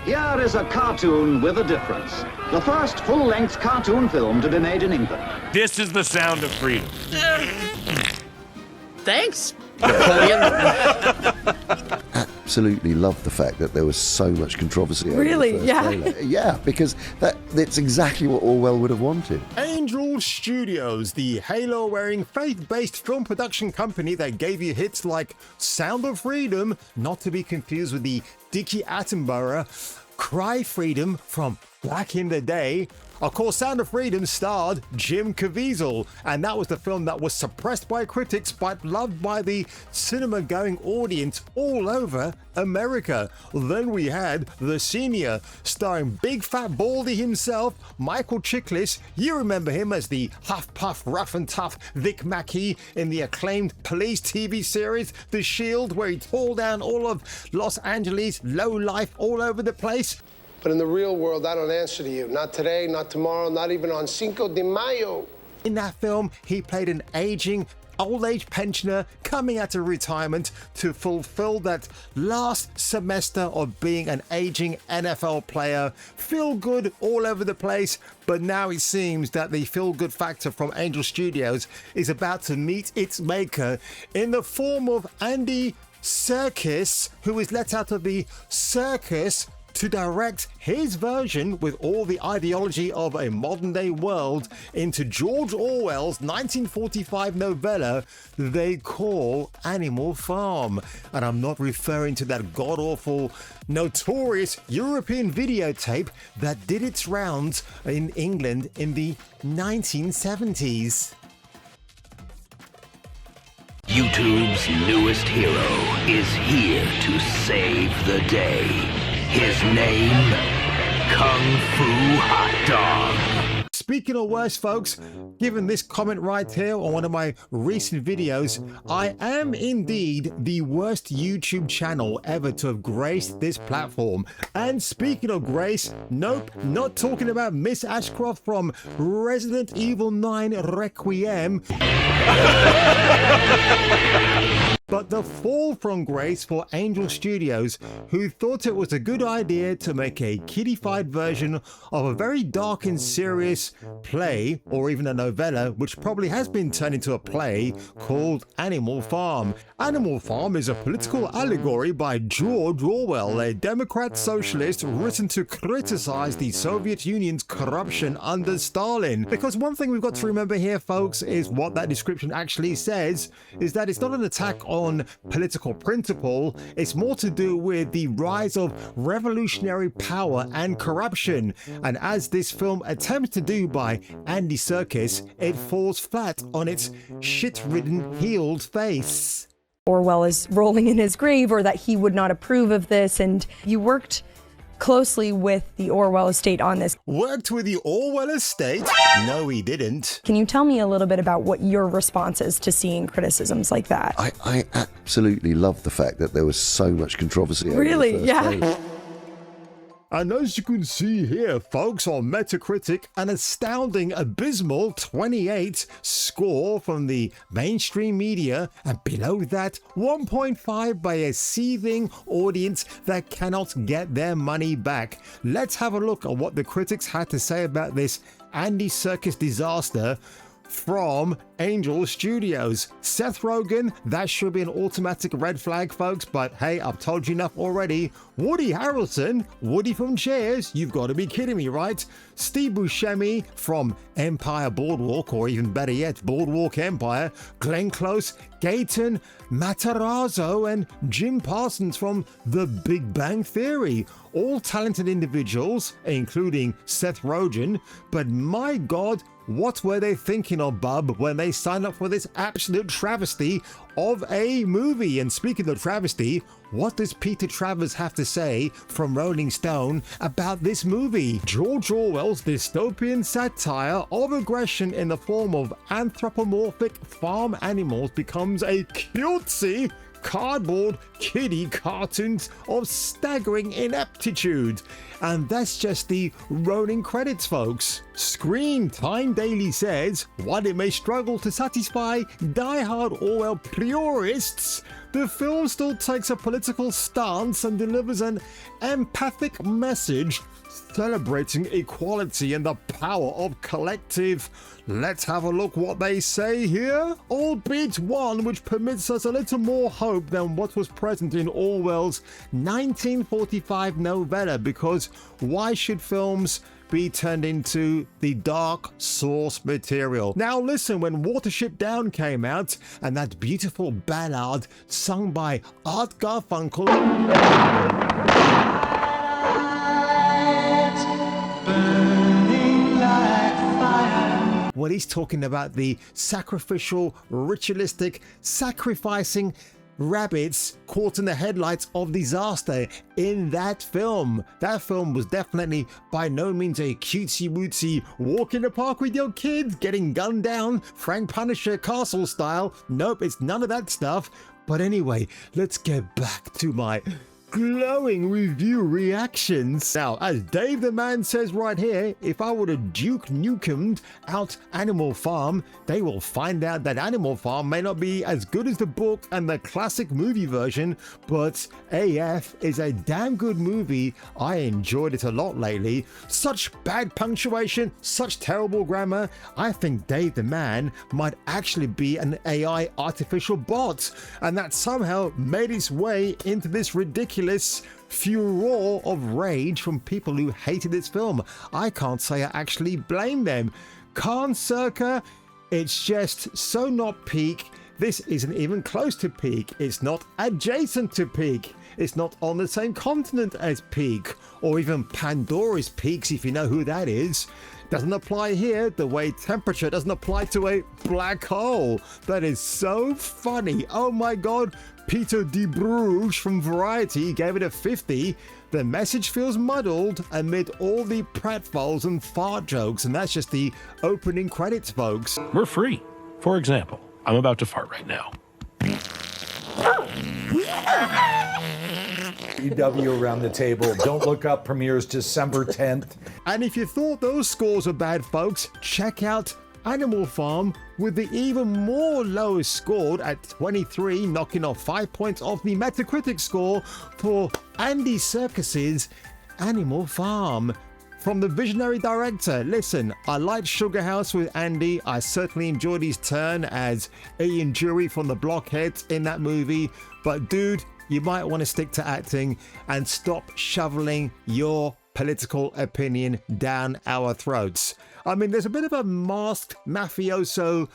Here is a cartoon with a difference. The first full-length cartoon film to be made in England. This is the sound of freedom. Thanks, Napoleon. Absolutely love the fact that there was so much controversy over Really? the first Yeah. trailer. Yeah, because that's exactly what Orwell would have wanted. Angel Studios, the halo-wearing, faith-based film production company that gave you hits like Sound of Freedom, not to be confused with the Dickie Attenborough Cry Freedom from back in the day. Of course, Sound of Freedom starred Jim Caviezel, and that was the film that was suppressed by critics but loved by the cinema-going audience all over America. Then we had The Senior, starring big fat baldy himself, Michael Chiklis. You remember him as the huff-puff, rough and tough Vic Mackey in the acclaimed police TV series The Shield, where he tore down all of Los Angeles, low life all over the place. But in the real world, I don't answer to you. Not today, not tomorrow, not even on Cinco de Mayo. In that film, he played an aging, old-age pensioner coming out of retirement to fulfill that last semester of being an aging NFL player. Feel good all over the place, but now it seems that the feel-good factor from Angel Studios is about to meet its maker in the form of Andy Serkis, who is let out of the circus to direct his version with all the ideology of a modern day world into George Orwell's 1945 novella they call Animal Farm. And I'm not referring to that god-awful, notorious European videotape that did its rounds in England in the 1970s. YouTube's newest hero is here to save the day. His name, Kung Fu Hot Dog. Speaking of worse, folks, given this comment right here on one of my recent videos, I am indeed the worst YouTube channel ever to have graced this platform. And speaking of grace, nope, not talking about Miss Ashcroft from Resident Evil 9 Requiem. But the fall from grace for Angel Studios, who thought it was a good idea to make a kiddified version of a very dark and serious play, or even a novella, which probably has been turned into a play, called Animal Farm. Animal Farm is a political allegory by George Orwell, a Democrat socialist written to criticize the Soviet Union's corruption under Stalin. Because one thing we've got to remember here, folks, is what that description actually says, is that it's not an attack on political principle, it's more to do with the rise of revolutionary power and corruption. And as this film attempts to do by Andy Serkis, it falls flat on its shit-ridden, healed face. Orwell is rolling in his grave, or that he would not approve of this, and you worked closely with the Orwell estate on this. Worked with the Orwell estate? No, he didn't. Can you tell me a little bit about what your response is to seeing criticisms like that? I absolutely love the fact that there was so much controversy over Really? the first Yeah. trailer. And as you can see here, folks, on Metacritic, an astounding, abysmal 28 score from the mainstream media, and below that, 1.5 by a seething audience that cannot get their money back. Let's have a look at what the critics had to say about this Andy Serkis disaster from Angel Studios. Seth Rogen, that should be an automatic red flag, folks, but hey, I've told you enough already. Woody Harrelson, Woody from Cheers, you've got to be kidding me, right? Steve Buscemi from Empire Boardwalk, or even better yet, Boardwalk Empire, Glenn Close, Gaten Matarazzo, and Jim Parsons from The Big Bang Theory. All talented individuals, including Seth Rogen, but my God, what were they thinking of, bub, when they signed up for this absolute travesty of a movie? And speaking of travesty, what does Peter Travers have to say from Rolling Stone about this movie? George Orwell's dystopian satire of aggression in the form of anthropomorphic farm animals becomes a cutesy cardboard kiddie cartoons of staggering ineptitude. And that's just the rolling credits, folks. Screen Time Daily says, while it may struggle to satisfy die-hard Orwell purists, the film still takes a political stance and delivers an empathic message celebrating equality and the power of collective. Let's have a look what they say here, albeit one which permits us a little more hope than what was present in Orwell's 1945 novella, because why should films be turned into the dark source material? Now listen, when Watership Down came out and that beautiful ballad sung by Art Garfunkel, well, he's talking about the sacrificial, ritualistic, sacrificing rabbits caught in the headlights of disaster in that film. That film was definitely by no means a cutesy-wootsy walk in the park with your kids getting gunned down Frank Punisher Castle style. Nope, it's none of that stuff. But anyway, let's get back to my glowing review reactions. Now, as Dave the Man says right here, if I were to Duke Nukem out Animal Farm, they will find out that Animal Farm may not be as good as the book and the classic movie version, but AF is a damn good movie. I enjoyed it a lot lately. Such bad punctuation, such terrible grammar. I think Dave the Man might actually be an AI artificial bot, and that somehow made its way into this ridiculous furor of rage from people who hated this film. I can't say I actually blame them. Khan Circa, it's just so not peak. This isn't even close to peak. It's not adjacent to peak. It's not on the same continent as peak, or even Pandora's Peaks, if you know who that is. Doesn't apply here the way temperature doesn't apply to a black hole. That is so funny. Oh my god. Peter de Bruges from Variety gave it a 50. The message feels muddled amid all the pratfalls and fart jokes, and that's just the opening credits, folks. We're free. For example, I'm about to fart right now. EW around the table. Don't Look Up premieres December 10th. And if you thought those scores were bad, folks, check out Animal Farm with the even more lowest scored at 23, knocking off 5 points off the Metacritic score for Andy Serkis's Animal Farm. From the visionary director, listen, I liked Sugar House with Andy. I certainly enjoyed his turn as Ian Jury from the Blockheads in that movie. But dude, you might want to stick to acting and stop shoveling your political opinion down our throats. I mean, there's a bit of a masked mafioso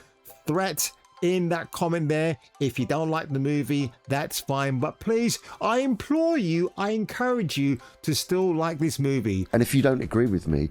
threat in that comment there. If you don't like the movie, that's fine. But please, I implore you, I encourage you to still like this movie. And if you don't agree with me,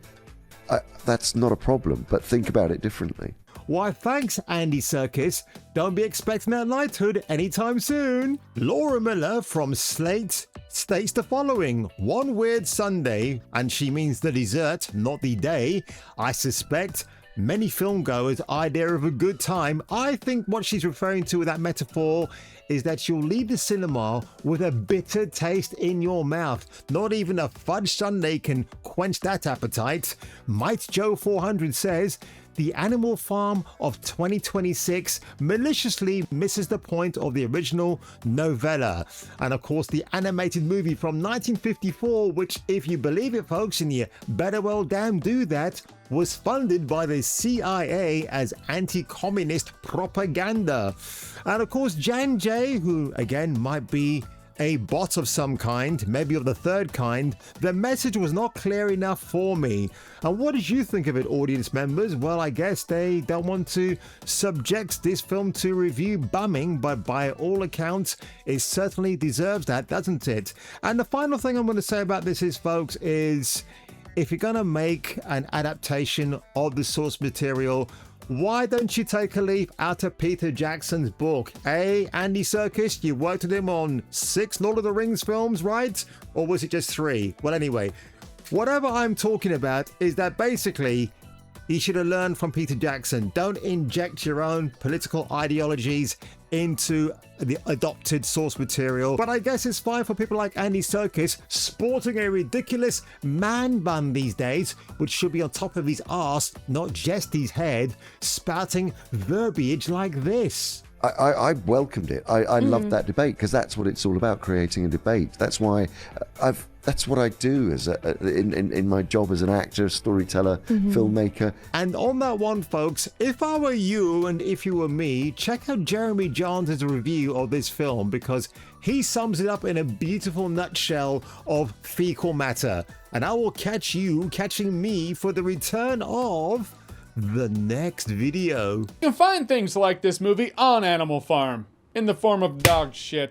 that's not a problem, but think about it differently. Why, thanks, Andy Serkis. Don't be expecting that knighthood anytime soon. Laura Miller from Slate states the following: one weird Sunday, and she means the dessert, not the day. I suspect many filmgoers' idea of a good time. I think what she's referring to with that metaphor is that you'll leave the cinema with a bitter taste in your mouth. Not even a fudge sundae can quench that appetite. Might Joe 400 says, the Animal Farm of 2026 maliciously misses the point of the original novella. And of course, the animated movie from 1954, which, if you believe it, folks, and you better well damn do that, was funded by the CIA as anti-communist propaganda. And of course, Jan J, who again might be a bot of some kind, maybe of the third kind, the message was not clear enough for me. And what did you think of it, audience members? Well, I guess they don't want to subject this film to review bumming, but by all accounts, it certainly deserves that, doesn't it? And the final thing I'm going to say about this is, folks, is if you're going to make an adaptation of the source material, why don't you take a leaf out of Peter Jackson's book? Hey, Andy Serkis, you worked with him on 6 Lord of the Rings films, right? Or was it just 3? Well, anyway, whatever I'm talking about is that basically you should have learned from Peter Jackson. Don't inject your own political ideologies into the adopted source material. But I guess it's fine for people like Andy Serkis sporting a ridiculous man bun these days, which should be on top of his arse, not just his head, spouting verbiage like this. I welcomed it. I loved that debate because that's what it's all about, creating a debate. That's why that's what I do as in my job as an actor, storyteller, filmmaker. And on that one, folks, if I were you and if you were me, check out Jeremy Johns' review of this film because he sums it up in a beautiful nutshell of fecal matter. And I will catch you catching me for the return of the next video. You can find things like this movie on Animal Farm in the form of dog shit.